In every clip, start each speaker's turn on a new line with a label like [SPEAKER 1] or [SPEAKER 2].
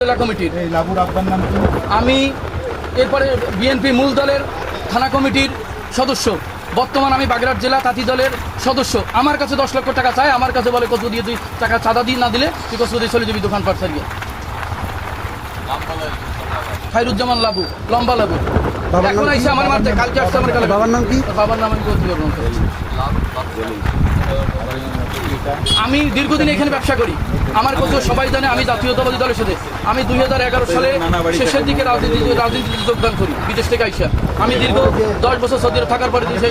[SPEAKER 1] জেলা কমিটির
[SPEAKER 2] এই লাবুর আব্বার নাম কি?
[SPEAKER 1] আমি এরপরে বিএনপি মূল দলের থানা কমিটির সদস্য। বর্তমান আমি বাগেরহাট জেলা তাঁতি দলের সদস্য। আমার কাছে 10 লক্ষ টাকা চাই, আমার কাছে বলে কত দিয়ে তুই টাকা চাঁদা দিয়ে না দিলে তুই কত দিয়ে চলে যাবি দোকানপাট ছাড়িয়ে। খায়রুজ্জামান লাবু, লম্বা লাবু।
[SPEAKER 2] বাবার
[SPEAKER 1] এখন
[SPEAKER 2] নাম
[SPEAKER 1] আইসে আমার মারতে, কালকে আসছে আমার কাছে।
[SPEAKER 2] বাবার নাম কি?
[SPEAKER 1] বাবার নাম আমি বলতে পারবো না। আমি দীর্ঘদিন এখানে ব্যবসা করি। আমার কথা সবাই জানে, আমি জাতীয়তাবাদী দলের সাথে আমি 2011 সালে শেষের দিকে রাজনীতিতে যোগদান করি বিদেশ থেকে আইসা। আমি দীর্ঘ 10 বছর সৌদি আরব থাকার পরে দেশে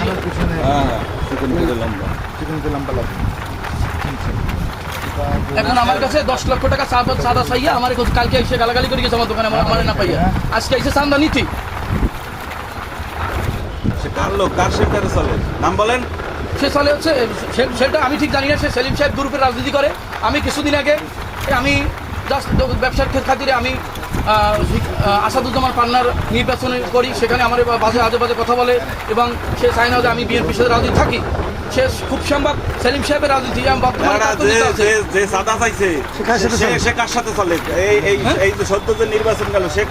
[SPEAKER 1] এখন আমার কাছে 10 লক্ষ টাকা চাঁদা চাইয়া আমার কালকে এসে গালাগালি করে গেছে আমার দোকানে, আমার না পাইয়া আজকে এসে চান্দা নীতি।
[SPEAKER 3] কার লোক, কার সেক্টরে চলে, নাম বলেন।
[SPEAKER 1] সে চলে হচ্ছে সেটা আমি ঠিক জানি না। সে সেলিম সাহেব গ্রুপের রাজনীতি করে। আমি কিছুদিন আগে আমি জাস্ট ব্যবসার খাতিরে আমি আসাদুজ্জামান পান্নার নির্বাচন করি, সেখানে আমার আজে বাজে কথা বলে এবং সে চায় না যে আমি বিএনপির সাথে রাজনীতি থাকি। সে খুব সম্ভব সেলিম সাহেবের রাজনীতি
[SPEAKER 3] যে সাদা চাইছে সে কার সাথে চলে? এই যে সদ্য যে নির্বাচন গেল সে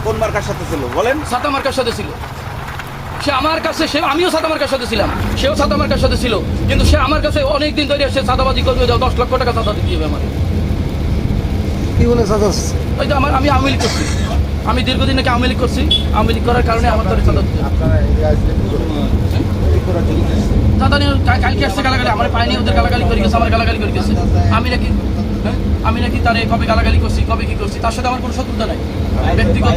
[SPEAKER 3] কোন মার্কার সাথে ছিল বলেন?
[SPEAKER 1] সাদা মার্কার সাথে ছিল। সে আমার কাছে, আমিও সাদা মার্কার সাথে ছিলাম, সেও সাদা মার্কার সাথে ছিল, কিন্তু সে আমার কাছে অনেক দিন ধরে সে সাদাবাজি করবে, 10 লক্ষ টাকা সাদা দিতে হবে আমার।
[SPEAKER 2] কি বলে সাদা?
[SPEAKER 1] ওই তো আমি আওয়ামী লীগ করছি, আমি দীর্ঘদিন নাকি আওয়ামী লীগ করছি, আওয়ামী লীগ করার কারণে আমার ধরে সাদা দিতে সাদা নিয়ে কালকে আসছে গালাগালি, আমার পায়নি, ওদের গালাগালি করে গেছে, আমার গালাগালি করে গেছে। আমি নাকি তারে কবে গালাগালি করছি, কবে কি করছি, তার সাথে আমার কোনো শত্রুতা নাই ব্যক্তিগত।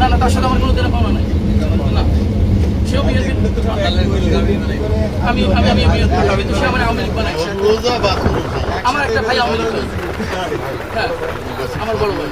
[SPEAKER 1] না, তার সাথে আমার কোনো দেনা পাওনা নাই। না, সেও আমি কিন্তু সে আমার আওয়ামী লীগ বানাইছে। আমার একটা ভাই আওয়ামী লীগ, হ্যাঁ আমার বড় ভাই।